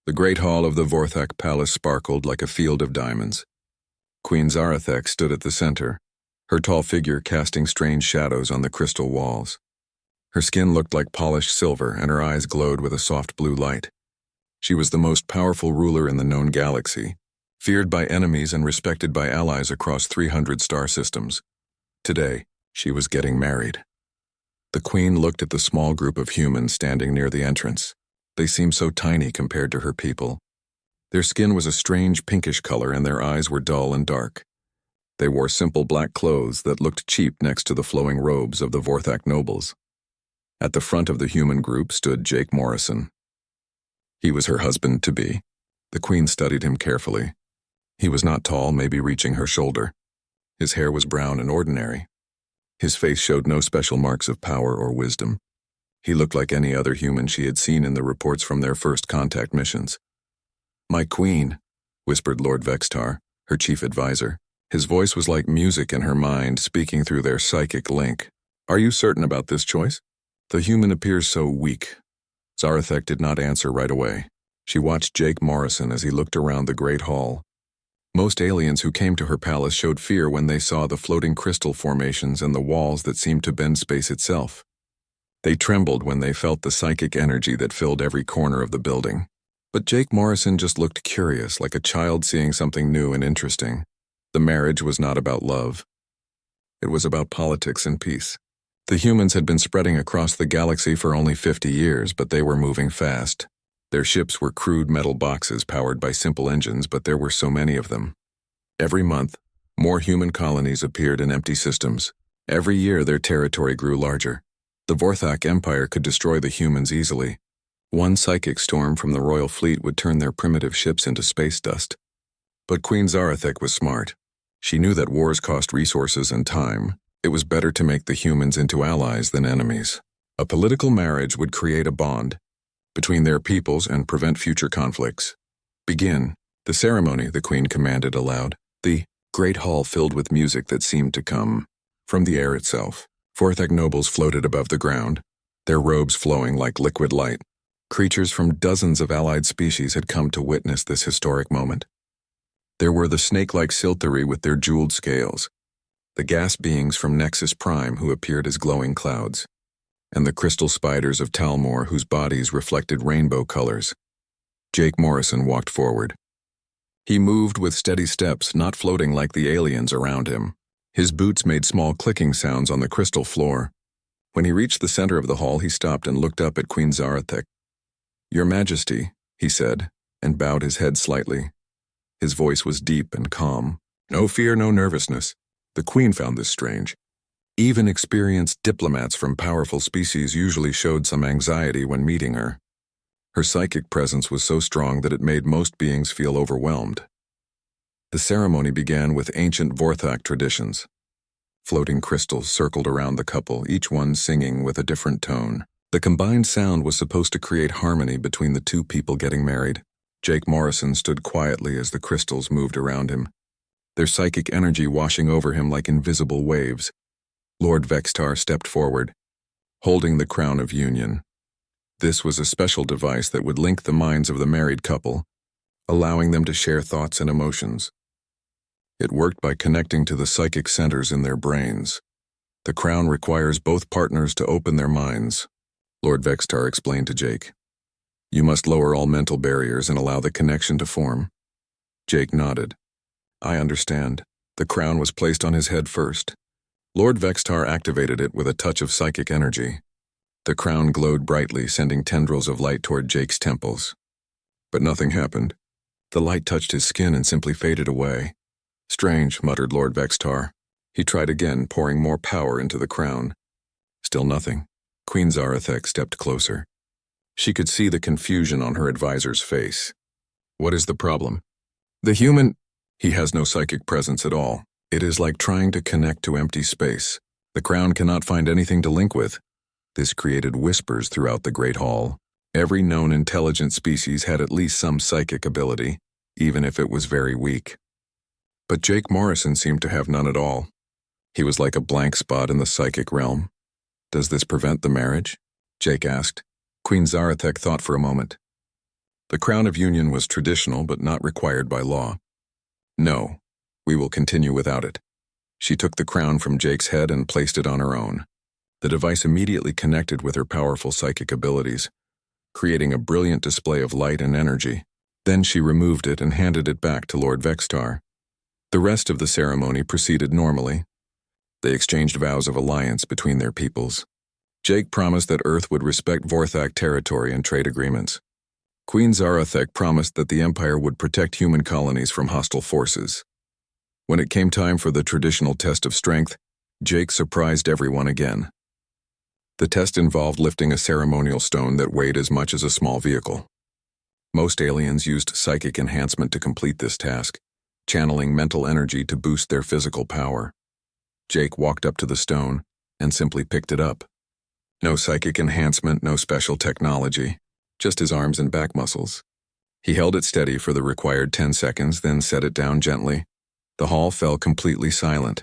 The great hall of the Vorthak Palace sparkled like a field of diamonds. Queen Zarathek stood at the center, her tall figure casting strange shadows on the crystal walls. Her skin looked like polished silver, and her eyes glowed with a soft blue light. She was the most powerful ruler in the known galaxy, feared by enemies and respected by allies across 300 star systems. Today, she was getting married. The queen looked at the small group of humans standing near the entrance. They seemed so tiny compared to her people. Their skin was a strange pinkish color and their eyes were dull and dark. They wore simple black clothes that looked cheap next to the flowing robes of the Vorthak nobles. At the front of the human group stood Jake Morrison. He was her husband-to-be. The queen studied him carefully. He was not tall, maybe reaching her shoulder. His hair was brown and ordinary. His face showed no special marks of power or wisdom. He looked like any other human she had seen in the reports from their first contact missions. "My queen," whispered Lord Vextar, her chief advisor. His voice was like music in her mind, speaking through their psychic link. "Are you certain about this choice? The human appears so weak." Zarathek did not answer right away. She watched Jake Morrison as he looked around the great hall. Most aliens who came to her palace showed fear when they saw the floating crystal formations and the walls that seemed to bend space itself. They trembled when they felt the psychic energy that filled every corner of the building. But Jake Morrison just looked curious, like a child seeing something new and interesting. The marriage was not about love. It was about politics and peace. The humans had been spreading across the galaxy for only 50 years, but they were moving fast. Their ships were crude metal boxes powered by simple engines, but there were so many of them. Every month, more human colonies appeared in empty systems. Every year, their territory grew larger. The Vorthak Empire could destroy the humans easily. One psychic storm from the royal fleet would turn their primitive ships into space dust. But Queen Zarathek was smart. She knew that wars cost resources and time. It was better to make the humans into allies than enemies. A political marriage would create a bond between their peoples and prevent future conflicts. "Begin the ceremony," the queen commanded aloud. The great hall filled with music that seemed to come from the air itself. Vorthak nobles floated above the ground, their robes flowing like liquid light. Creatures from dozens of allied species had come to witness this historic moment. There were the snake-like Silthari with their jeweled scales, the gas beings from Nexus Prime who appeared as glowing clouds, and the crystal spiders of Talmor whose bodies reflected rainbow colors. Jake Morrison walked forward. He moved with steady steps, not floating like the aliens around him. His boots made small clicking sounds on the crystal floor. When he reached the center of the hall, he stopped and looked up at Queen Zarathek. "Your Majesty," he said, and bowed his head slightly. His voice was deep and calm. No fear, no nervousness. The queen found this strange. Even experienced diplomats from powerful species usually showed some anxiety when meeting her. Her psychic presence was so strong that it made most beings feel overwhelmed. The ceremony began with ancient Vorthak traditions. Floating crystals circled around the couple, each one singing with a different tone. The combined sound was supposed to create harmony between the two people getting married. Jake Morrison stood quietly as the crystals moved around him, their psychic energy washing over him like invisible waves. Lord Vextar stepped forward, holding the crown of union. This was a special device that would link the minds of the married couple, allowing them to share thoughts and emotions. It worked by connecting to the psychic centers in their brains. "The crown requires both partners to open their minds," Lord Vextar explained to Jake. "You must lower all mental barriers and allow the connection to form." Jake nodded. "I understand." The crown was placed on his head first. Lord Vextar activated it with a touch of psychic energy. The crown glowed brightly, sending tendrils of light toward Jake's temples. But nothing happened. The light touched his skin and simply faded away. "Strange," muttered Lord Vextar. He tried again, pouring more power into the crown. Still nothing. Queen Zarathek stepped closer. She could see the confusion on her advisor's face. "What is the problem?" "The human—" "He has no psychic presence at all. It is like trying to connect to empty space. The crown cannot find anything to link with." This created whispers throughout the Great Hall. Every known intelligent species had at least some psychic ability, even if it was very weak. But Jake Morrison seemed to have none at all. He was like a blank spot in the psychic realm. "Does this prevent the marriage?" Jake asked. Queen Zarathek thought for a moment. The crown of union was traditional but not required by law. No, we will continue without it. She took the crown from Jake's head and placed it on her own. The device immediately connected with her powerful psychic abilities, creating a brilliant display of light and energy. Then she removed it and handed it back to Lord Vextar. The rest of the ceremony proceeded normally. They exchanged vows of alliance between their peoples. Jake promised that Earth would respect Vorthak territory and trade agreements. Queen Zarathek promised that the Empire would protect human colonies from hostile forces. When it came time for the traditional test of strength, Jake surprised everyone again. The test involved lifting a ceremonial stone that weighed as much as a small vehicle. Most aliens used psychic enhancement to complete this task, channeling mental energy to boost their physical power. Jake walked up to the stone and simply picked it up. No psychic enhancement, no special technology, just his arms and back muscles. He held it steady for the required 10 seconds, then set it down gently. The hall fell completely silent.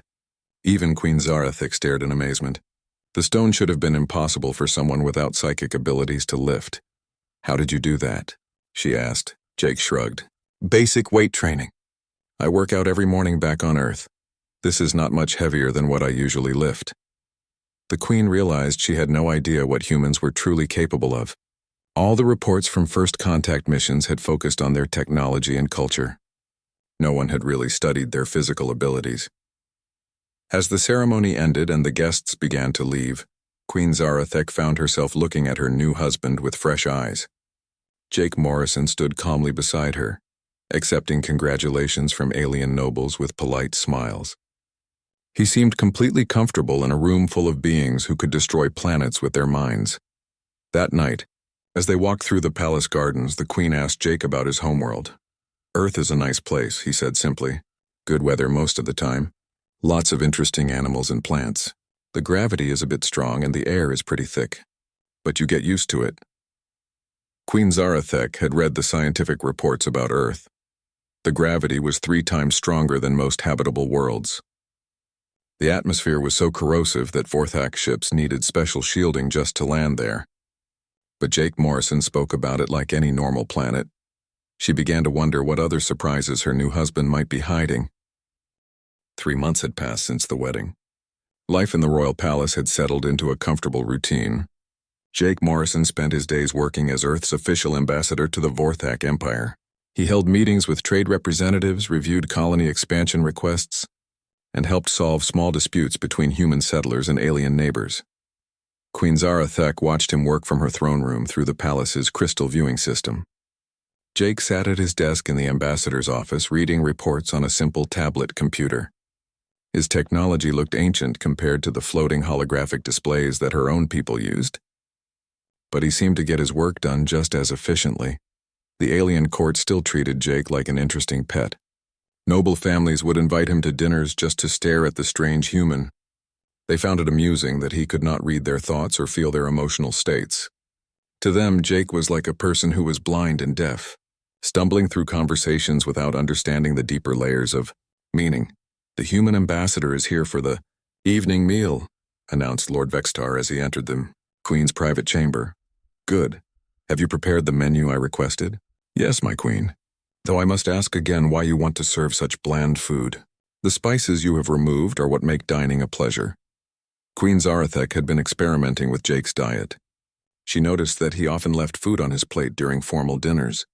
Even Queen Zarathek stared in amazement. The stone should have been impossible for someone without psychic abilities to lift. "How did you do that?" she asked. Jake shrugged. "Basic weight training. I work out every morning back on Earth. This is not much heavier than what I usually lift." The Queen realized she had no idea what humans were truly capable of. All the reports from first contact missions had focused on their technology and culture. No one had really studied their physical abilities. As the ceremony ended and the guests began to leave, Queen Zarathek found herself looking at her new husband with fresh eyes. Jake Morrison stood calmly beside her, accepting congratulations from alien nobles with polite smiles. He seemed completely comfortable in a room full of beings who could destroy planets with their minds. That night, as they walked through the palace gardens, the Queen asked Jake about his homeworld. "Earth is a nice place," he said simply. "Good weather most of the time. Lots of interesting animals and plants. The gravity is a bit strong and the air is pretty thick. But you get used to it." Queen Zarathek had read the scientific reports about Earth. The gravity was 3 times stronger than most habitable worlds. The atmosphere was so corrosive that Vorthak ships needed special shielding just to land there. But Jake Morrison spoke about it like any normal planet. She began to wonder what other surprises her new husband might be hiding. 3 months had passed since the wedding. Life in the royal palace had settled into a comfortable routine. Jake Morrison spent his days working as Earth's official ambassador to the Vorthak Empire. He held meetings with trade representatives, reviewed colony expansion requests, and helped solve small disputes between human settlers and alien neighbors. Queen Zarathek watched him work from her throne room through the palace's crystal viewing system. Jake sat at his desk in the ambassador's office reading reports on a simple tablet computer. His technology looked ancient compared to the floating holographic displays that her own people used. But he seemed to get his work done just as efficiently. The alien court still treated Jake like an interesting pet. Noble families would invite him to dinners just to stare at the strange human. They found it amusing that he could not read their thoughts or feel their emotional states. To them, Jake was like a person who was blind and deaf, stumbling through conversations without understanding the deeper layers of meaning. "The human ambassador is here for the evening meal," announced Lord Vextar as he entered the Queen's private chamber. "Good. Have you prepared the menu I requested?" "Yes, my queen. Though I must ask again why you want to serve such bland food. The spices you have removed are what make dining a pleasure." Queen Zarathek had been experimenting with Jake's diet. She noticed that he often left food on his plate during formal dinners.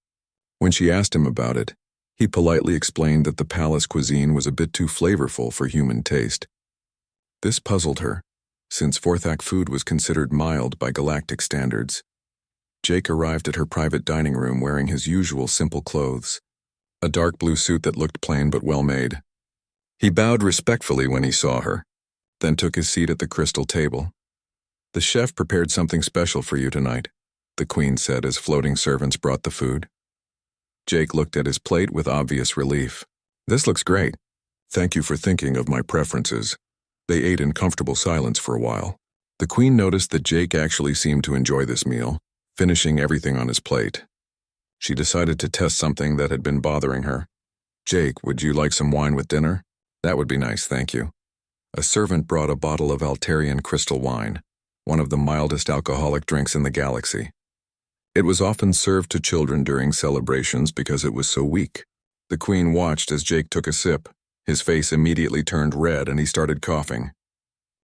When she asked him about it, he politely explained that the palace cuisine was a bit too flavorful for human taste. This puzzled her, since Vorthak food was considered mild by galactic standards. Jake arrived at her private dining room wearing his usual simple clothes, a dark blue suit that looked plain but well-made. He bowed respectfully when he saw her, then took his seat at the crystal table. "The chef prepared something special for you tonight," the Queen said as floating servants brought the food. Jake looked at his plate with obvious relief. "This looks great. Thank you for thinking of my preferences." They ate in comfortable silence for a while. The Queen noticed that Jake actually seemed to enjoy this meal, finishing everything on his plate. She decided to test something that had been bothering her. "Jake, would you like some wine with dinner?" "That would be nice, thank you." A servant brought a bottle of Altarian crystal wine, one of the mildest alcoholic drinks in the galaxy. It was often served to children during celebrations because it was so weak. The Queen watched as Jake took a sip. His face immediately turned red and he started coughing.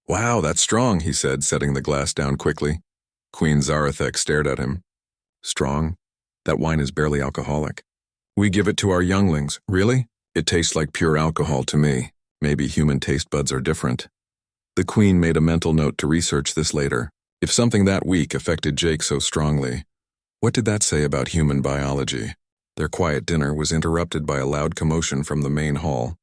"Wow, that's strong," he said, setting the glass down quickly. Queen Zarathek stared at him. "Strong? That wine is barely alcoholic. We give it to our younglings. Really? It tastes like pure alcohol to me. Maybe human taste buds are different." The Queen made a mental note to research this later. If something that weak affected Jake so strongly, what did that say about human biology? Their quiet dinner was interrupted by a loud commotion from the main hall.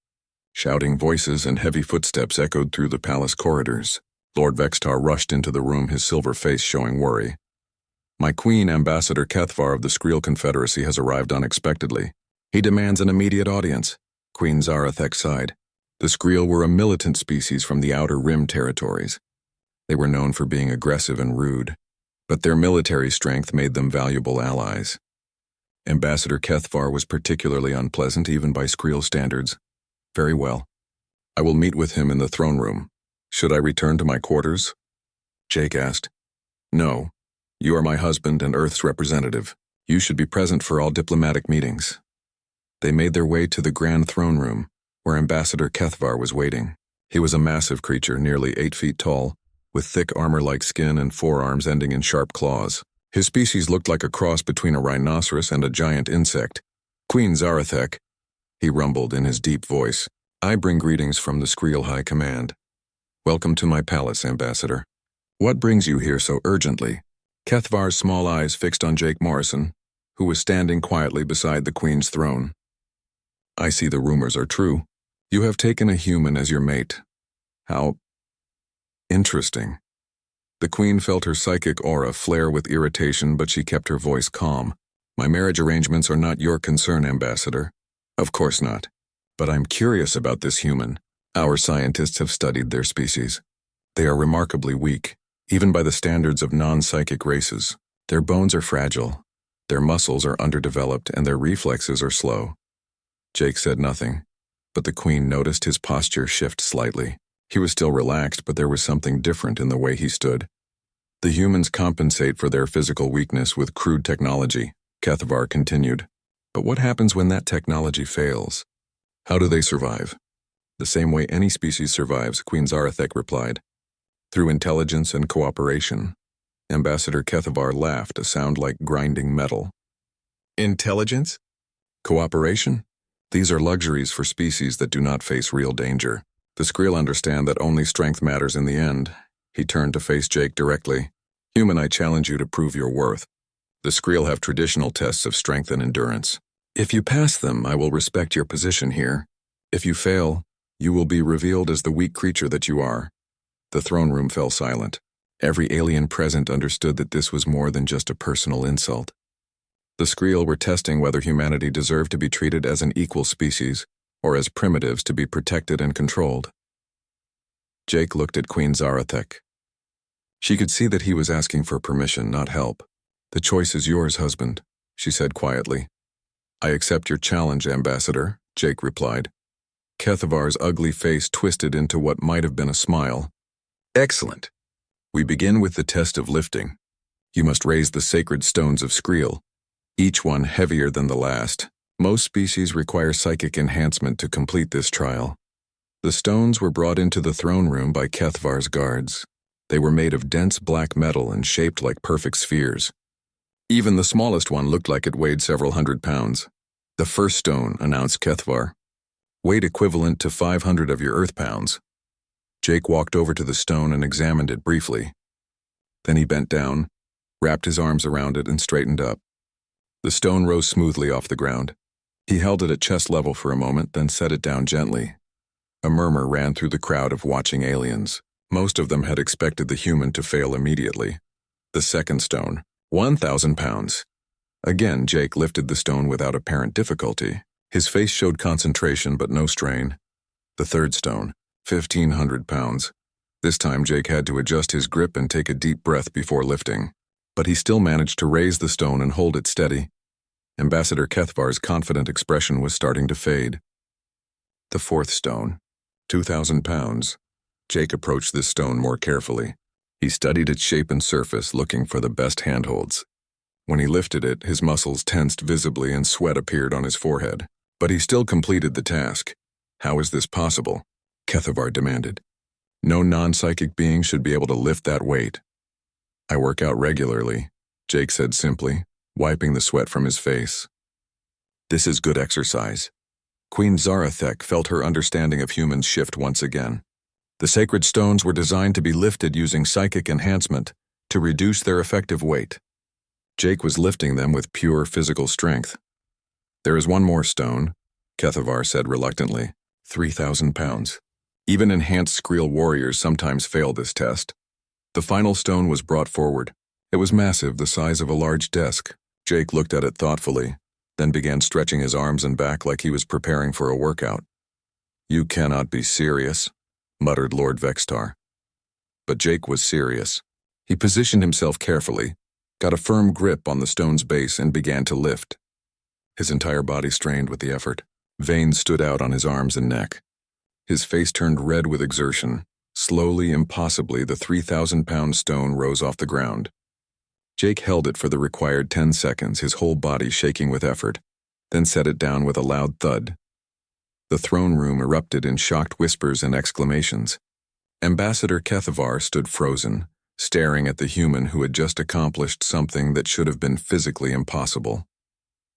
Shouting voices and heavy footsteps echoed through the palace corridors. Lord Vextar rushed into the room, his silver face showing worry. "My Queen, Ambassador Kethvar of the Skriel Confederacy, has arrived unexpectedly. He demands an immediate audience." Queen Zarathek sighed. The Skriel were a militant species from the Outer Rim territories. They were known for being aggressive and rude, but their military strength made them valuable allies. Ambassador Kethvar was particularly unpleasant even by Skriel standards. "Very well. I will meet with him in the throne room. Should I return to my quarters?" Jake asked. "No. You are my husband and Earth's representative. You should be present for all diplomatic meetings." They made their way to the grand throne room, where Ambassador Kethvar was waiting. He was a massive creature, nearly 8 feet tall, with thick armor-like skin and forearms ending in sharp claws. His species looked like a cross between a rhinoceros and a giant insect. "Queen Zarathek," he rumbled in his deep voice, "I bring greetings from the Skriel High Command. Welcome to my palace, Ambassador. What brings you here so urgently?" Kethvar's small eyes fixed on Jake Morrison, who was standing quietly beside the Queen's throne. "I see the rumors are true. You have taken a human as your mate. How interesting." The Queen felt her psychic aura flare with irritation, but she kept her voice calm. "My marriage arrangements are not your concern, Ambassador." "Of course not. But I'm curious about this human. Our scientists have studied their species. They are remarkably weak, even by the standards of non-psychic races. Their bones are fragile, their muscles are underdeveloped, and their reflexes are slow." Jake said nothing, but the Queen noticed his posture shift slightly. He was still relaxed, but there was something different in the way he stood. "The humans compensate for their physical weakness with crude technology," Kethvar continued. "But what happens when that technology fails? How do they survive?" "The same way any species survives," Queen Zarathek replied. "Through intelligence and cooperation." Ambassador Kethvar laughed, a sound like grinding metal. "Intelligence? Cooperation? These are luxuries for species that do not face real danger. The Skriel understand that only strength matters in the end." He turned to face Jake directly. "Human, I challenge you to prove your worth. The Skriel have traditional tests of strength and endurance. If you pass them, I will respect your position here. If you fail, you will be revealed as the weak creature that you are." The throne room fell silent. Every alien present understood that this was more than just a personal insult. The Skriel were testing whether humanity deserved to be treated as an equal species, or as primitives to be protected and controlled. Jake looked at Queen Zarathek. She could see that he was asking for permission, not help. "The choice is yours, husband," she said quietly. "I accept your challenge, Ambassador," Jake replied. Kethvar's ugly face twisted into what might have been a smile. "Excellent. We begin with the test of lifting. You must raise the sacred stones of Skriel, each one heavier than the last. Most species require psychic enhancement to complete this trial." The stones were brought into the throne room by Kethvar's guards. They were made of dense black metal and shaped like perfect spheres. Even the smallest one looked like it weighed several hundred pounds. "The first stone," announced Kethvar. "Weight equivalent to 500 of your Earth pounds." Jake walked over to the stone and examined it briefly. Then he bent down, wrapped his arms around it, and straightened up. The stone rose smoothly off the ground. He held it at chest level for a moment, then set it down gently. A murmur ran through the crowd of watching aliens. Most of them had expected the human to fail immediately. The second stone, 1,000 pounds. Again, Jake lifted the stone without apparent difficulty. His face showed concentration but no strain. The third stone, 1,500 pounds. This time Jake had to adjust his grip and take a deep breath before lifting. But he still managed to raise the stone and hold it steady. Ambassador Kethvar's confident expression was starting to fade. The fourth stone, 2,000 pounds. Jake approached this stone more carefully. He studied its shape and surface, looking for the best handholds. When he lifted it, his muscles tensed visibly and sweat appeared on his forehead. But he still completed the task. How is this possible? Kethavar demanded. No non-psychic being should be able to lift that weight. I work out regularly, Jake said simply, wiping the sweat from his face. This is good exercise. Queen Zarathek felt her understanding of humans shift once again. The sacred stones were designed to be lifted using psychic enhancement to reduce their effective weight. Jake was lifting them with pure physical strength. There is one more stone, Kethavar said reluctantly, 3,000 pounds. Even enhanced Skrill warriors sometimes fail this test. The final stone was brought forward. It was massive, the size of a large desk. Jake looked at it thoughtfully, then began stretching his arms and back like he was preparing for a workout. You cannot be serious, muttered Lord Vextar. But Jake was serious. He positioned himself carefully, got a firm grip on the stone's base and began to lift. His entire body strained with the effort. Veins stood out on his arms and neck. His face turned red with exertion. Slowly, impossibly, the 3,000-pound stone rose off the ground. Jake held it for the required 10 seconds, his whole body shaking with effort, then set it down with a loud thud. The throne room erupted in shocked whispers and exclamations. Ambassador Kethavar stood frozen, staring at the human who had just accomplished something that should have been physically impossible.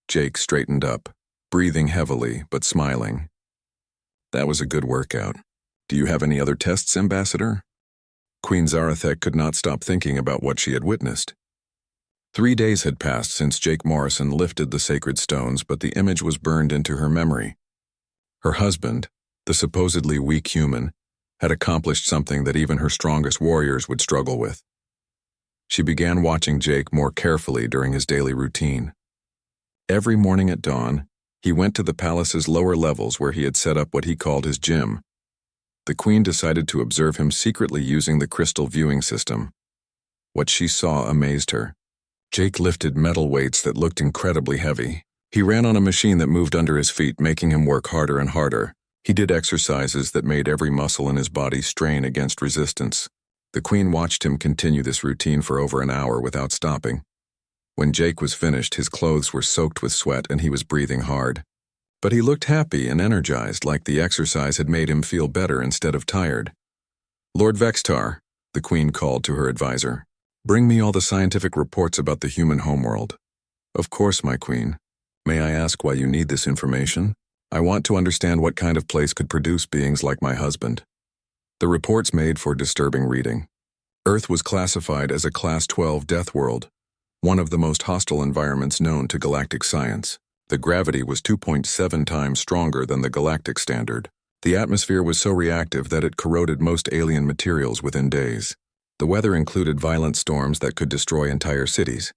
Jake straightened up, breathing heavily but smiling. That was a good workout. Do you have any other tests, Ambassador? Queen Zarathek could not stop thinking about what she had witnessed. 3 days had passed since Jake Morrison lifted the sacred stones, but the image was burned into her memory. Her husband, the supposedly weak human, had accomplished something that even her strongest warriors would struggle with. She began watching Jake more carefully during his daily routine. Every morning at dawn, he went to the palace's lower levels where he had set up what he called his gym. The queen decided to observe him secretly using the crystal viewing system. What she saw amazed her. Jake lifted metal weights that looked incredibly heavy. He ran on a machine that moved under his feet, making him work harder and harder. He did exercises that made every muscle in his body strain against resistance. The queen watched him continue this routine for over an hour without stopping. When Jake was finished, his clothes were soaked with sweat and he was breathing hard. But he looked happy and energized, like the exercise had made him feel better instead of tired. Lord Vextar, the queen called to her advisor, bring me all the scientific reports about the human homeworld. Of course, my queen. May I ask why you need this information? I want to understand what kind of place could produce beings like my husband. The reports made for disturbing reading. Earth was classified as a Class 12 death world, one of the most hostile environments known to galactic science. The gravity was 2.7 times stronger than the galactic standard. The atmosphere was so reactive that it corroded most alien materials within days. The weather included violent storms that could destroy entire cities.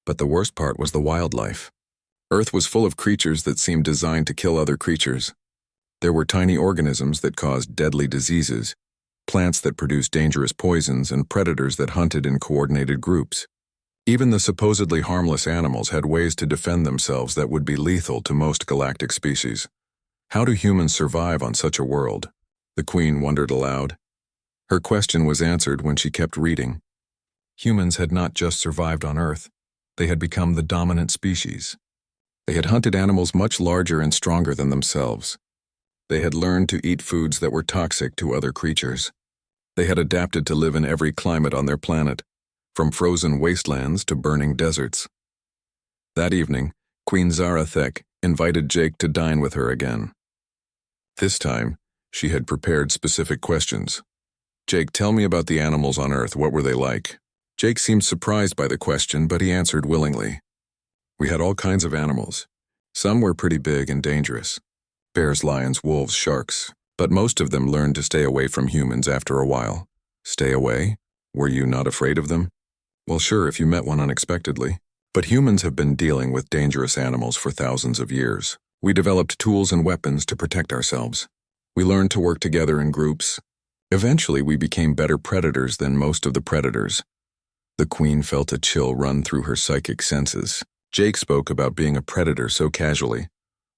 But the worst part was the wildlife. Earth was full of creatures that seemed designed to kill other creatures. There were tiny organisms that caused deadly diseases, plants that produced dangerous poisons, and predators that hunted in coordinated groups. Even the supposedly harmless animals had ways to defend themselves that would be lethal to most galactic species. How do humans survive on such a world? The queen wondered aloud. Her question was answered when she kept reading. Humans had not just survived on Earth, they had become the dominant species. They had hunted animals much larger and stronger than themselves. They had learned to eat foods that were toxic to other creatures. They had adapted to live in every climate on their planet, from frozen wastelands to burning deserts. That evening, Queen Zarathek invited Jake to dine with her again. This time, she had prepared specific questions. Jake, tell me about the animals on Earth. What were they like? Jake seemed surprised by the question, but he answered willingly. We had all kinds of animals. Some were pretty big and dangerous. Bears, lions, wolves, sharks. But most of them learned to stay away from humans after a while. Stay away? Were you not afraid of them? Well, sure, if you met one unexpectedly. But humans have been dealing with dangerous animals for thousands of years. We developed tools and weapons to protect ourselves. We learned to work together in groups. Eventually, we became better predators than most of the predators. The queen felt a chill run through her psychic senses. Jake spoke about being a predator so casually,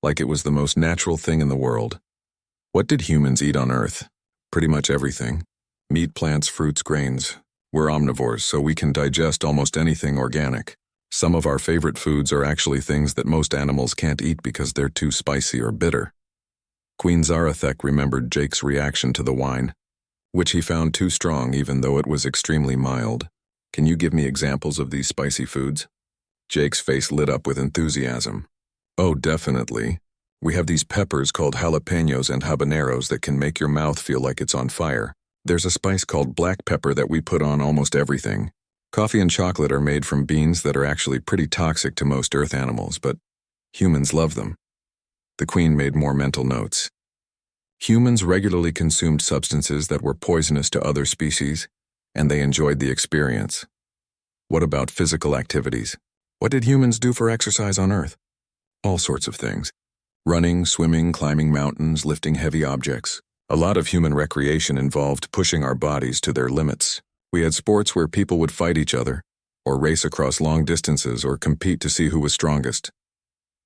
like it was the most natural thing in the world. What did humans eat on Earth? Pretty much everything. Meat, plants, fruits, grains. We're omnivores, so we can digest almost anything organic. Some of our favorite foods are actually things that most animals can't eat because they're too spicy or bitter. Queen Zarathek remembered Jake's reaction to the wine, which he found too strong even though it was extremely mild. Can you give me examples of these spicy foods? Jake's face lit up with enthusiasm. Oh, definitely. We have these peppers called jalapenos and habaneros that can make your mouth feel like it's on fire. There's a spice called black pepper that we put on almost everything. Coffee and chocolate are made from beans that are actually pretty toxic to most earth animals, but humans love them. The Queen made more mental notes. Humans regularly consumed substances that were poisonous to other species, and they enjoyed the experience. What about physical activities? What did humans do for exercise on Earth? All sorts of things. Running, swimming, climbing mountains, lifting heavy objects. A lot of human recreation involved pushing our bodies to their limits. We had sports where people would fight each other, or race across long distances, or compete to see who was strongest.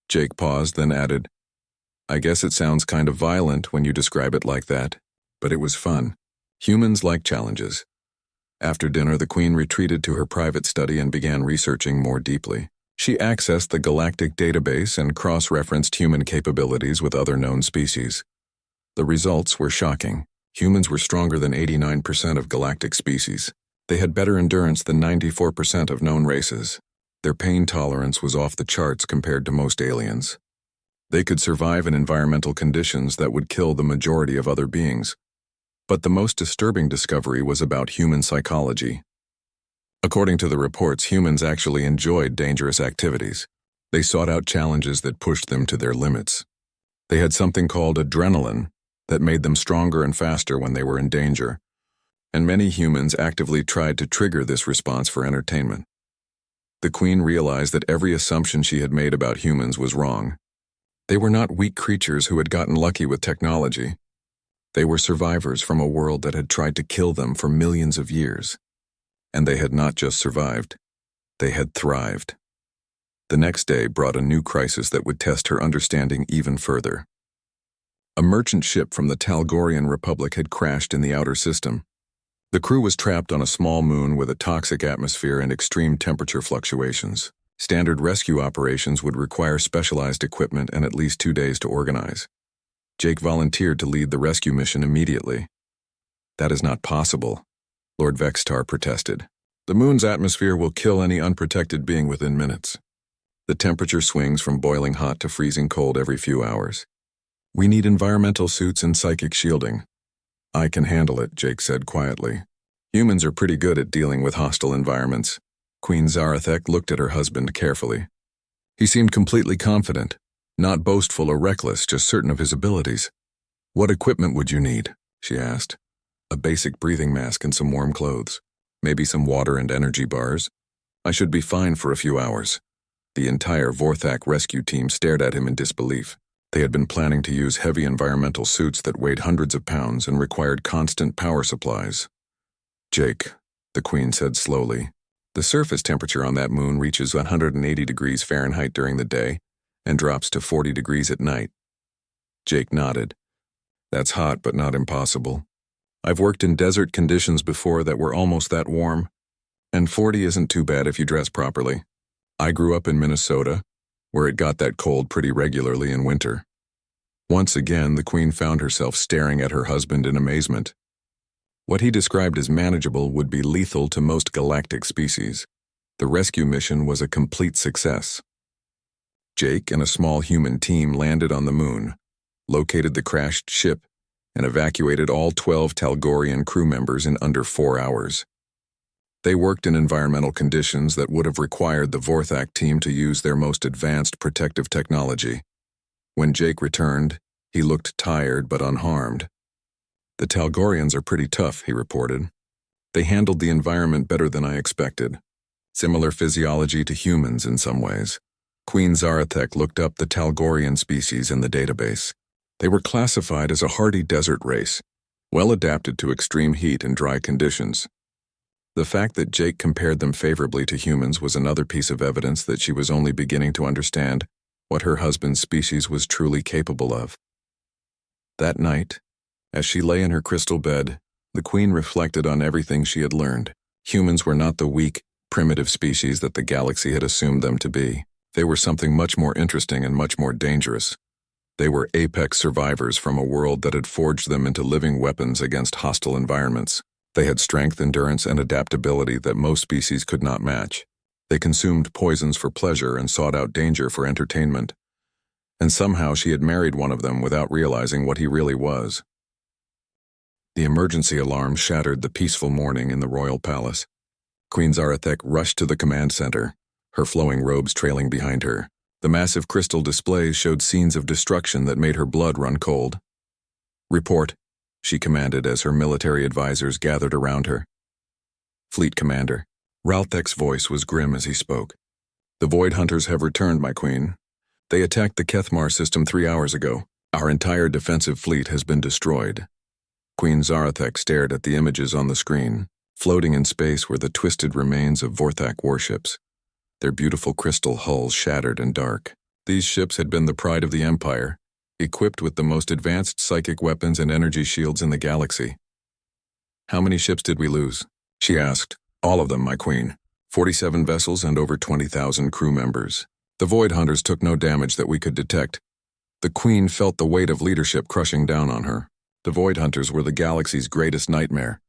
Jake paused, then added, I guess it sounds kind of violent when you describe it like that, but it was fun. Humans like challenges. After dinner, the Queen retreated to her private study and began researching more deeply. She accessed the Galactic database and cross-referenced human capabilities with other known species. The results were shocking. Humans were stronger than 89% of galactic species. They had better endurance than 94% of known races. Their pain tolerance was off the charts compared to most aliens. They could survive in environmental conditions that would kill the majority of other beings. But the most disturbing discovery was about human psychology. According to the reports, humans actually enjoyed dangerous activities. They sought out challenges that pushed them to their limits. They had something called adrenaline that made them stronger and faster when they were in danger, and many humans actively tried to trigger this response for entertainment. The Queen realized that every assumption she had made about humans was wrong. They were not weak creatures who had gotten lucky with technology. They were survivors from a world that had tried to kill them for millions of years. And they had not just survived, they had thrived. The next day brought a new crisis that would test her understanding even further. A merchant ship from the Talgorian Republic had crashed in the outer system. The crew was trapped on a small moon with a toxic atmosphere and extreme temperature fluctuations. Standard rescue operations would require specialized equipment and at least 2 days to organize. Jake volunteered to lead the rescue mission immediately. That is not possible, Lord Vextar protested. The moon's atmosphere will kill any unprotected being within minutes. The temperature swings from boiling hot to freezing cold every few hours. We need environmental suits and psychic shielding. I can handle it, Jake said quietly. Humans are pretty good at dealing with hostile environments. Queen Zarathek looked at her husband carefully. He seemed completely confident, not boastful or reckless, just certain of his abilities. What equipment would you need? She asked. A basic breathing mask and some warm clothes. Maybe some water and energy bars. I should be fine for a few hours. The entire Vorthak rescue team stared at him in disbelief. They had been planning to use heavy environmental suits that weighed hundreds of pounds and required constant power supplies. Jake, the Queen said slowly, the surface temperature on that moon reaches 180 degrees Fahrenheit during the day and drops to 40 degrees at night. Jake nodded. That's hot, but not impossible. I've worked in desert conditions before that were almost that warm, and 40 isn't too bad if you dress properly. I grew up in Minnesota, where it got that cold pretty regularly in winter. Once again, the Queen found herself staring at her husband in amazement. What he described as manageable would be lethal to most galactic species. The rescue mission was a complete success. Jake and a small human team landed on the moon, located the crashed ship, and evacuated all 12 Talgorian crew members in under 4 hours. They worked in environmental conditions that would have required the Vorthak team to use their most advanced protective technology. When Jake returned, he looked tired but unharmed. The Talgorians are pretty tough, he reported. They handled the environment better than I expected. Similar physiology to humans in some ways. Queen Zarathek looked up the Talgorian species in the database. They were classified as a hardy desert race, well adapted to extreme heat and dry conditions. The fact that Jake compared them favorably to humans was another piece of evidence that she was only beginning to understand what her husband's species was truly capable of. That night, as she lay in her crystal bed, the Queen reflected on everything she had learned. Humans were not the weak, primitive species that the galaxy had assumed them to be. They were something much more interesting and much more dangerous. They were apex survivors from a world that had forged them into living weapons against hostile environments. They had strength, endurance, and adaptability that most species could not match. They consumed poisons for pleasure and sought out danger for entertainment. And somehow she had married one of them without realizing what he really was. The emergency alarm shattered the peaceful morning in the royal palace. Queen Zarathek rushed to the command center, her flowing robes trailing behind her. The massive crystal displays showed scenes of destruction that made her blood run cold. "Report," she commanded as her military advisors gathered around her. "Fleet Commander." Ralthek's voice was grim as he spoke. "The Void Hunters have returned, my queen. They attacked the Kethmar system 3 hours ago. Our entire defensive fleet has been destroyed." Queen Zarathek stared at the images on the screen. Floating in space were the twisted remains of Vorthak warships, their beautiful crystal hulls shattered and dark. These ships had been the pride of the Empire, equipped with the most advanced psychic weapons and energy shields in the galaxy. "How many ships did we lose?" she asked. "All of them, my queen. 47 vessels and over 20,000 crew members. The Void Hunters took no damage that we could detect." The queen felt the weight of leadership crushing down on her. The Void Hunters were the galaxy's greatest nightmare,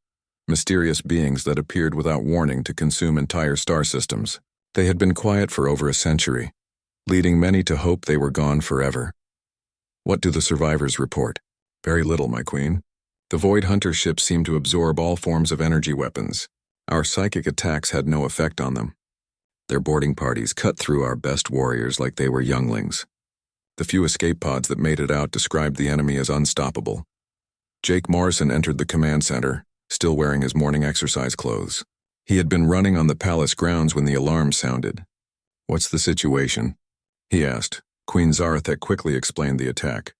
mysterious beings that appeared without warning to consume entire star systems. They had been quiet for over a century, leading many to hope they were gone forever. "What do the survivors report?" "Very little, my queen. The Void Hunter ships seemed to absorb all forms of energy weapons. Our psychic attacks had no effect on them. Their boarding parties cut through our best warriors like they were younglings. The few escape pods that made it out described the enemy as unstoppable." Jake Morrison entered the command center, still wearing his morning exercise clothes. He had been running on the palace grounds when the alarm sounded. "What's the situation?" he asked. Queen Zarathek quickly explained the attack.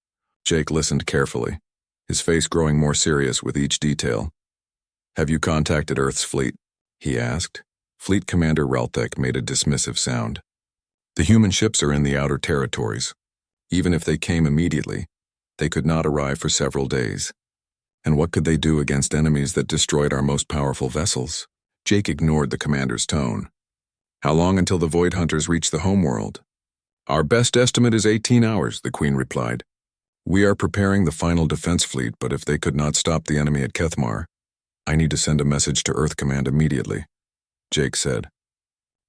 Jake listened carefully, his face growing more serious with each detail. "Have you contacted Earth's fleet?" he asked. Fleet Commander Ralthek made a dismissive sound. "The human ships are in the outer territories. Even if they came immediately, they could not arrive for several days. And what could they do against enemies that destroyed our most powerful vessels?" Jake ignored the commander's tone. "How long until the Void Hunters reach the homeworld?" "Our best estimate is 18 hours, the Queen replied. "We are preparing the final defense fleet, but if they could not stop the enemy at Kethmar, I need to send a message to Earth Command immediately," Jake said.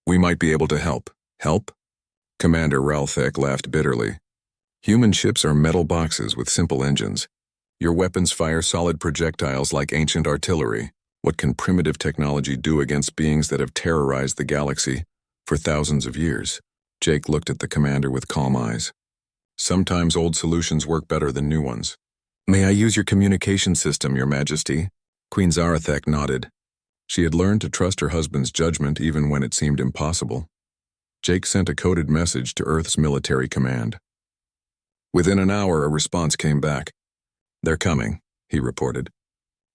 "We might be able to help." "Help?" Commander Ralthek laughed bitterly. "Human ships are metal boxes with simple engines. Your weapons fire solid projectiles like ancient artillery. What can primitive technology do against beings that have terrorized the galaxy for thousands of years?" Jake looked at the commander with calm eyes. "Sometimes old solutions work better than new ones." "May I use your communication system, Your Majesty?" Queen Zarathek nodded. She had learned to trust her husband's judgment even when it seemed impossible. Jake sent a coded message to Earth's military command. Within an hour, a response came back. "They're coming," he reported.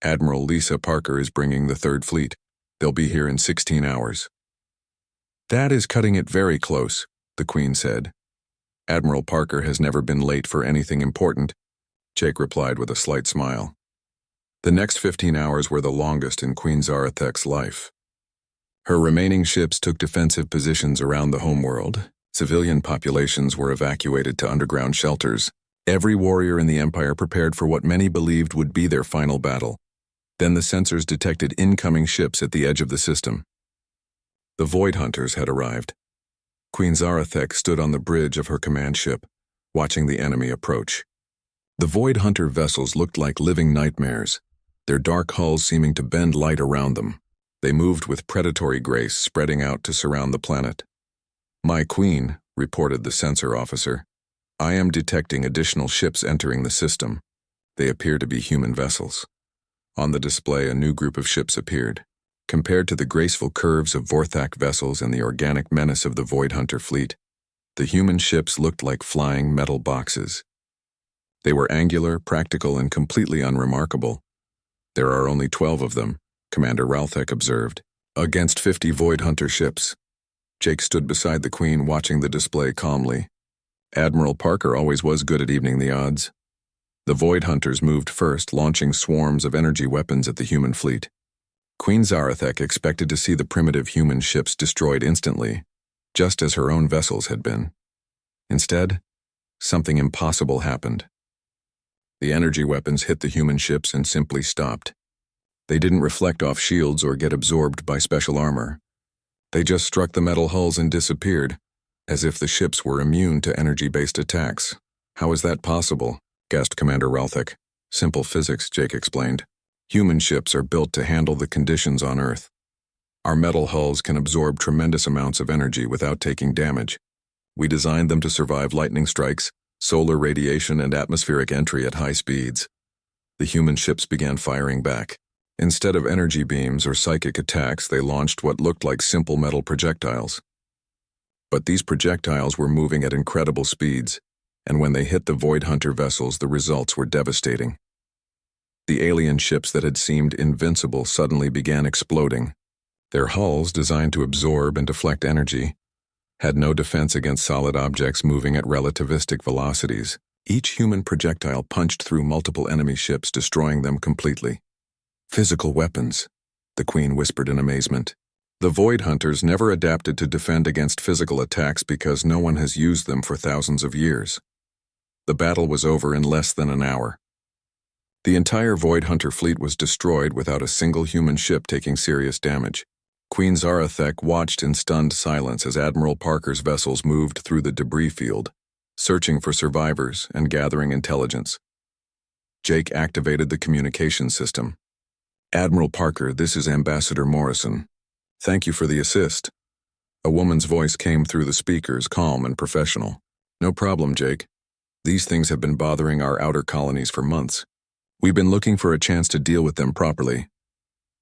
"Admiral Lisa Parker is bringing the Third Fleet. They'll be here in 16 hours. "That is cutting it very close," the Queen said. "Admiral Parker has never been late for anything important," Jake replied with a slight smile. The next 15 hours were the longest in Queen Zarathek's life. Her remaining ships took defensive positions around the homeworld. Civilian populations were evacuated to underground shelters. Every warrior in the Empire prepared for what many believed would be their final battle. Then the sensors detected incoming ships at the edge of the system. The Void Hunters had arrived. Queen Zarathek stood on the bridge of her command ship, watching the enemy approach. The Void Hunter vessels looked like living nightmares, their dark hulls seeming to bend light around them. They moved with predatory grace, spreading out to surround the planet. "My queen," reported the sensor officer, "I am detecting additional ships entering the system. They appear to be human vessels." On the display, a new group of ships appeared. Compared to the graceful curves of Vorthak vessels and the organic menace of the Void Hunter fleet, the human ships looked like flying metal boxes. They were angular, practical, and completely unremarkable. "There are only 12 of them," Commander Ralthek observed, "against 50 Void Hunter ships." Jake stood beside the Queen, watching the display calmly. Admiral Parker always was good at evening the odds. The Void Hunters moved first, launching swarms of energy weapons at the human fleet. Queen Zarathek expected to see the primitive human ships destroyed instantly, just as her own vessels had been. Instead, something impossible happened. The energy weapons hit the human ships and simply stopped. They didn't reflect off shields or get absorbed by special armor. They just struck the metal hulls and disappeared, as if the ships were immune to energy-based attacks. "How is that possible?" gasped Commander Ralthek. "Simple physics," Jake explained. "Human ships are built to handle the conditions on Earth. Our metal hulls can absorb tremendous amounts of energy without taking damage. We designed them to survive lightning strikes, solar radiation, and atmospheric entry at high speeds." The human ships began firing back. Instead of energy beams or psychic attacks, they launched what looked like simple metal projectiles. But these projectiles were moving at incredible speeds, and when they hit the Void Hunter vessels, the results were devastating. The alien ships that had seemed invincible suddenly began exploding. Their hulls, designed to absorb and deflect energy, had no defense against solid objects moving at relativistic velocities. Each human projectile punched through multiple enemy ships, destroying them completely. "Physical weapons," the Queen whispered in amazement. "The Void Hunters never adapted to defend against physical attacks because no one has used them for thousands of years." The battle was over in less than an hour. The entire Void Hunter fleet was destroyed without a single human ship taking serious damage. Queen Zarathek watched in stunned silence as Admiral Parker's vessels moved through the debris field, searching for survivors and gathering intelligence. Jake activated the communication system. "Admiral Parker, this is Ambassador Morrison. Thank you for the assist." A woman's voice came through the speakers, calm and professional. "No problem, Jake. These things have been bothering our outer colonies for months. We've been looking for a chance to deal with them properly."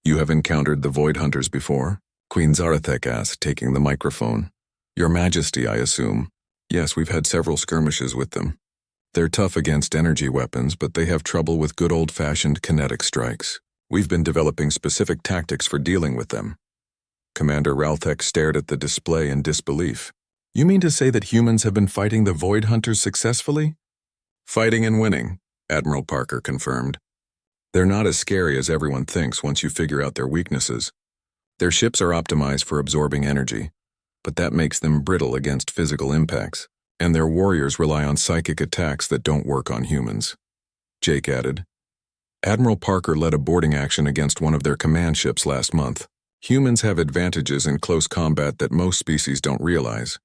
"You have encountered the Void Hunters before?" Queen Zarathek asked, taking the microphone. "Your Majesty, I assume." "Yes, we've had several skirmishes with them. They're tough against energy weapons, but they have trouble with good old-fashioned kinetic strikes. We've been developing specific tactics for dealing with them." Commander Ralthek stared at the display in disbelief. "You mean to say that humans have been fighting the Void Hunters successfully?" "Fighting and winning," Admiral Parker confirmed. "They're not as scary as everyone thinks once you figure out their weaknesses. Their ships are optimized for absorbing energy, but that makes them brittle against physical impacts, and their warriors rely on psychic attacks that don't work on humans." Jake added. "Admiral Parker led a boarding action against one of their command ships last month. Humans have advantages in close combat that most species don't realize."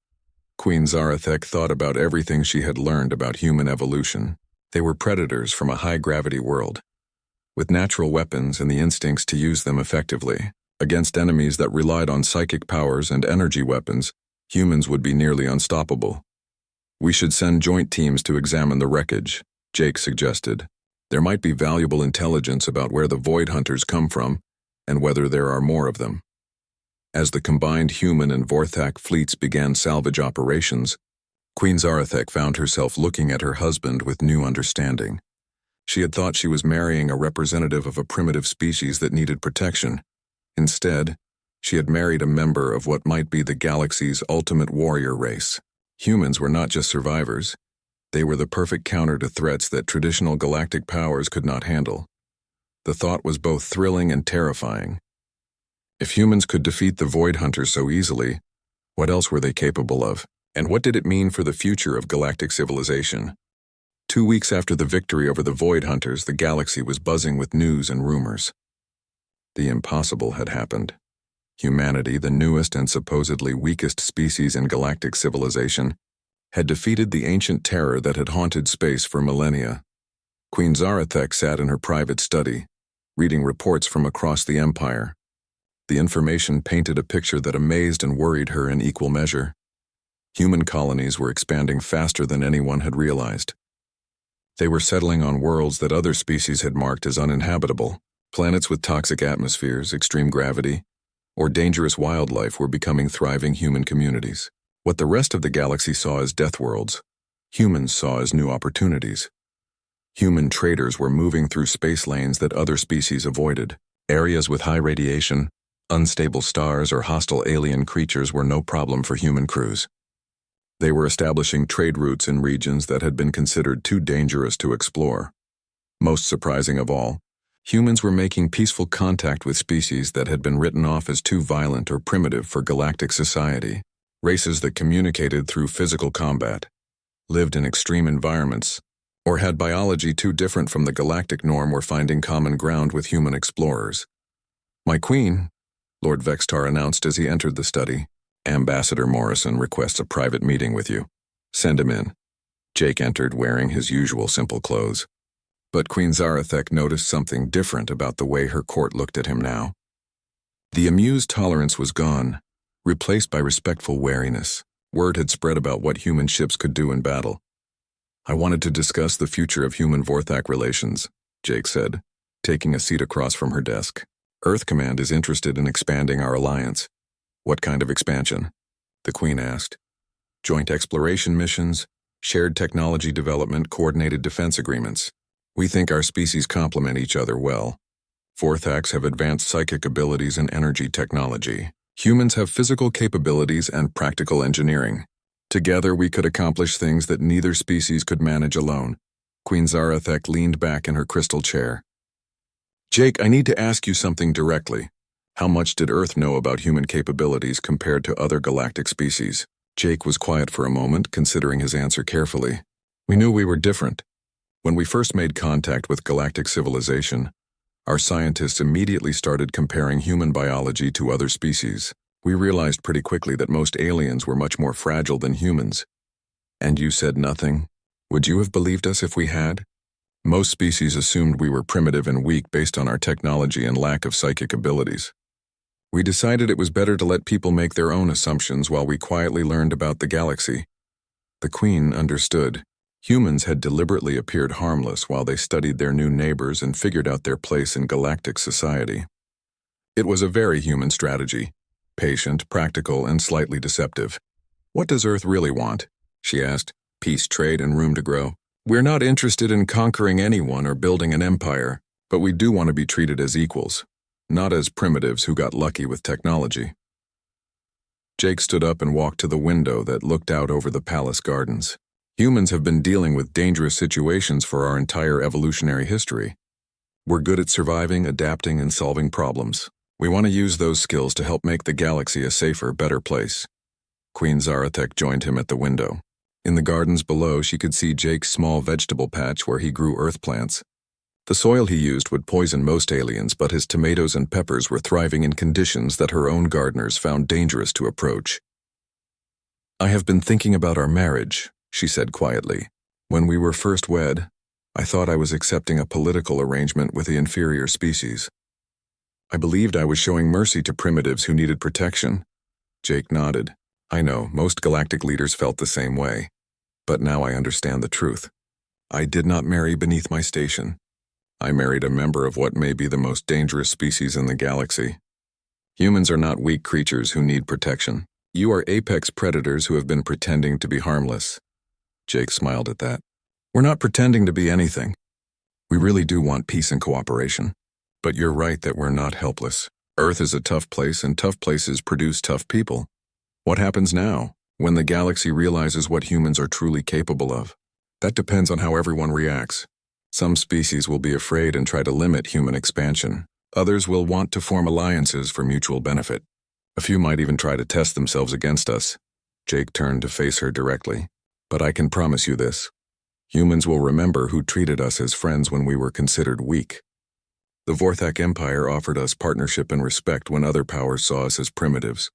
Queen Zarathek thought about everything she had learned about human evolution. They were predators from a high-gravity world, with natural weapons and the instincts to use them effectively. Against enemies that relied on psychic powers and energy weapons, humans would be nearly unstoppable. "We should send joint teams to examine the wreckage," Jake suggested. "There might be valuable intelligence about where the Void Hunters come from and whether there are more of them." As the combined human and Vorthak fleets began salvage operations, Queen Zarathek found herself looking at her husband with new understanding. She had thought she was marrying a representative of a primitive species that needed protection. Instead, she had married a member of what might be the galaxy's ultimate warrior race. Humans were not just survivors. They were the perfect counter to threats that traditional galactic powers could not handle. The thought was both thrilling and terrifying. If humans could defeat the Void Hunters so easily, what else were they capable of? And what did it mean for the future of galactic civilization? 2 weeks after the victory over the Void Hunters, the galaxy was buzzing with news and rumors. The impossible had happened. Humanity, the newest and supposedly weakest species in galactic civilization, had defeated the ancient terror that had haunted space for millennia. Queen Zarathek sat in her private study, reading reports from across the Empire. The information painted a picture that amazed and worried her in equal measure. Human colonies were expanding faster than anyone had realized. They were settling on worlds that other species had marked as uninhabitable. Planets with toxic atmospheres, extreme gravity, or dangerous wildlife were becoming thriving human communities. What the rest of the galaxy saw as death worlds, humans saw as new opportunities. Human traders were moving through space lanes that other species avoided. Areas with high radiation, unstable stars, or hostile alien creatures were no problem for human crews. They were establishing trade routes in regions that had been considered too dangerous to explore. Most surprising of all, Humans were making peaceful contact with species that had been written off as too violent or primitive for galactic society. Races that communicated through physical combat, lived in extreme environments, or had biology too different from the galactic norm were finding common ground with human explorers. "My queen," Lord Vextar announced as he entered the study. "Ambassador Morrison requests a private meeting with you. Send him in." Jake entered wearing his usual simple clothes. But Queen Zarathek noticed something different about the way her court looked at him now. The amused tolerance was gone, replaced by respectful wariness. Word had spread about what human ships could do in battle. "I wanted to discuss the future of human-Vorthak relations," Jake said, taking a seat across from her desk. "Earth Command is interested in expanding our alliance." "What kind of expansion?" the Queen asked. "Joint exploration missions, shared technology development, coordinated defense agreements. We think our species complement each other well. Vorthaks have advanced psychic abilities and energy technology. Humans have physical capabilities and practical engineering. Together we could accomplish things that neither species could manage alone." Queen Zarathek leaned back in her crystal chair. "Jake, I need to ask you something directly. How much did Earth know about human capabilities compared to other galactic species?" Jake was quiet for a moment, considering his answer carefully. "We knew we were different. When we first made contact with galactic civilization, our scientists immediately started comparing human biology to other species. We realized pretty quickly that most aliens were much more fragile than humans." "And you said nothing? Would you have believed us if we had?" "Most species assumed we were primitive and weak based on our technology and lack of psychic abilities. We decided it was better to let people make their own assumptions while we quietly learned about the galaxy." The Queen understood. Humans had deliberately appeared harmless while they studied their new neighbors and figured out their place in galactic society. It was a very human strategy, patient, practical, and slightly deceptive. "What does Earth really want?" she asked. "Peace, trade, and room to grow. We're not interested in conquering anyone or building an empire, but we do want to be treated as equals, not as primitives who got lucky with technology." Jake stood up and walked to the window that looked out over the palace gardens. "Humans have been dealing with dangerous situations for our entire evolutionary history. We're good at surviving, adapting, and solving problems. We want to use those skills to help make the galaxy a safer, better place." Queen Zarathek joined him at the window. In the gardens below, she could see Jake's small vegetable patch where he grew earth plants. The soil he used would poison most aliens, but his tomatoes and peppers were thriving in conditions that her own gardeners found dangerous to approach. "I have been thinking about our marriage," she said quietly. "When we were first wed, I thought I was accepting a political arrangement with the inferior species. I believed I was showing mercy to primitives who needed protection." Jake nodded. "I know, most galactic leaders felt the same way. But now I understand the truth. I did not marry beneath my station. I married a member of what may be the most dangerous species in the galaxy. Humans are not weak creatures who need protection. You are apex predators who have been pretending to be harmless." Jake smiled at that. "We're not pretending to be anything. We really do want peace and cooperation. But you're right that we're not helpless. Earth is a tough place, and tough places produce tough people. What happens now, when the galaxy realizes what humans are truly capable of? That depends on how everyone reacts. Some species will be afraid and try to limit human expansion. Others will want to form alliances for mutual benefit. A few might even try to test themselves against us." Jake turned to face her directly. "But I can promise you this. Humans will remember who treated us as friends when we were considered weak. The Vorthak Empire offered us partnership and respect when other powers saw us as primitives.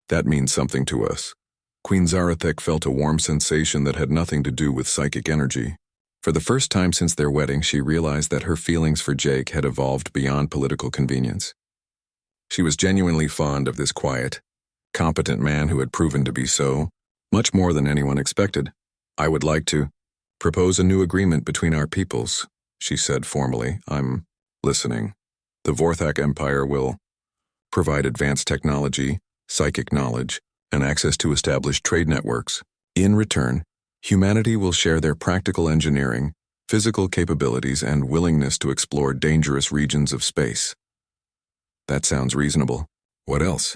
That means something to us." Queen Zarathek felt a warm sensation that had nothing to do with psychic energy. For the first time since their wedding, she realized that her feelings for Jake had evolved beyond political convenience. She was genuinely fond of this quiet, competent man who had proven to be so, much more than anyone expected. "I would like to propose a new agreement between our peoples," she said formally. "I'm listening. The Vorthak Empire will provide advanced technology, psychic knowledge, and access to established trade networks. In return, humanity will share their practical engineering, physical capabilities, and willingness to explore dangerous regions of space." "That sounds reasonable. What else?"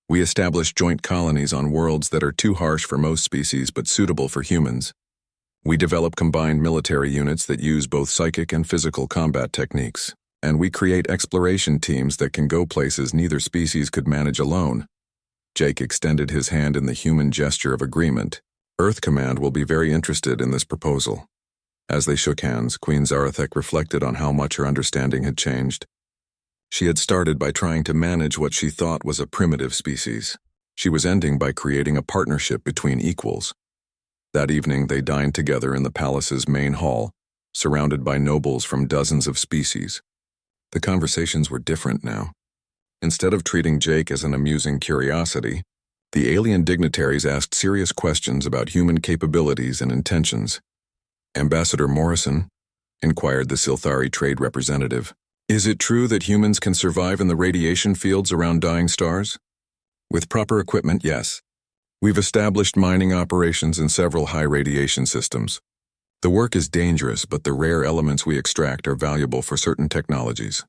"We establish joint colonies on worlds that are too harsh for most species but suitable for humans. We develop combined military units that use both psychic and physical combat techniques. and we create exploration teams that can go places neither species could manage alone. Jake extended his hand in the human gesture of agreement. Earth Command will be very interested in this proposal. As they shook hands, Queen Zarathek reflected on how much her understanding had changed. She had started by trying to manage what she thought was a primitive species. She was ending by creating a partnership between equals. That evening, they dined together in the palace's main hall, surrounded by nobles from dozens of species. The conversations were different now. Instead of treating Jake as an amusing curiosity, the alien dignitaries asked serious questions about human capabilities and intentions. Ambassador Morrison, inquired the Silthari trade representative, is it true that humans can survive in the radiation fields around dying stars? With proper equipment, yes. We've established mining operations in several high radiation systems. The work is dangerous, but the rare elements we extract are valuable for certain technologies.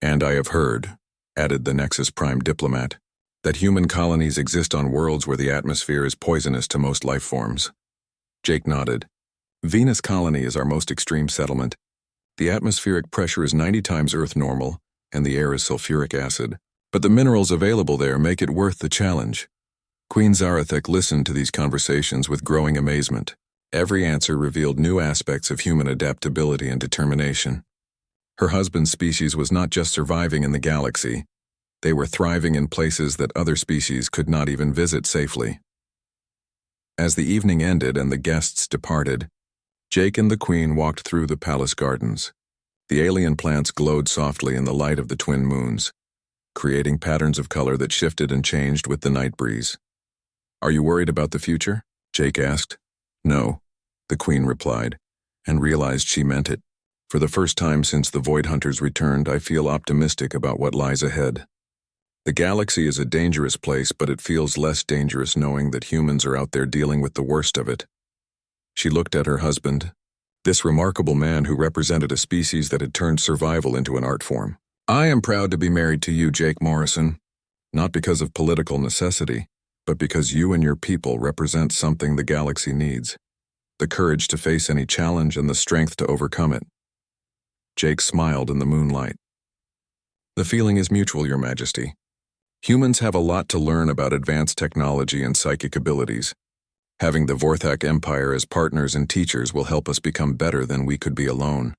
And I have heard, added the Nexus Prime diplomat, that human colonies exist on worlds where the atmosphere is poisonous to most life forms. Jake nodded. Venus Colony is our most extreme settlement. The atmospheric pressure is 90 times Earth normal, and the air is sulfuric acid. But the minerals available there make it worth the challenge. Queen Zarathek listened to these conversations with growing amazement. Every answer revealed new aspects of human adaptability and determination. Her husband's species was not just surviving in the galaxy. They were thriving in places that other species could not even visit safely. As the evening ended and the guests departed, Jake and the Queen walked through the palace gardens. The alien plants glowed softly in the light of the twin moons, creating patterns of color that shifted and changed with the night breeze. Are you worried about the future? Jake asked. No, the Queen replied, and realized she meant it. For the first time since the Void Hunters returned, I feel optimistic about what lies ahead. The galaxy is a dangerous place, but it feels less dangerous knowing that humans are out there dealing with the worst of it. She looked at her husband, this remarkable man who represented a species that had turned survival into an art form. I am proud to be married to you, Jake Morrison, not because of political necessity, but because you and your people represent something the galaxy needs, the courage to face any challenge and the strength to overcome it. Jake smiled in the moonlight. The feeling is mutual, Your Majesty. Humans have a lot to learn about advanced technology and psychic abilities. Having the Vorthak Empire as partners and teachers will help us become better than we could be alone.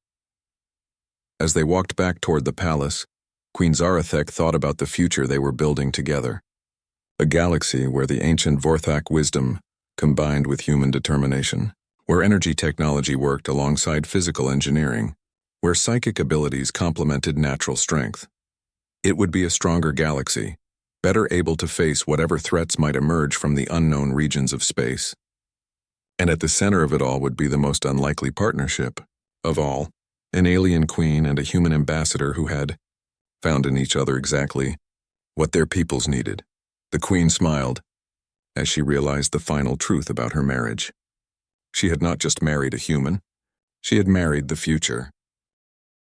As they walked back toward the palace, Queen Zarathek thought about the future they were building together. A galaxy where the ancient Vorthak wisdom combined with human determination, where energy technology worked alongside physical engineering, where psychic abilities complemented natural strength. It would be a stronger galaxy, better able to face whatever threats might emerge from the unknown regions of space. And at the center of it all would be the most unlikely partnership of all, an alien queen and a human ambassador who had found in each other exactly what their peoples needed. The Queen smiled as she realized the final truth about her marriage. She had not just married a human, she had married the future.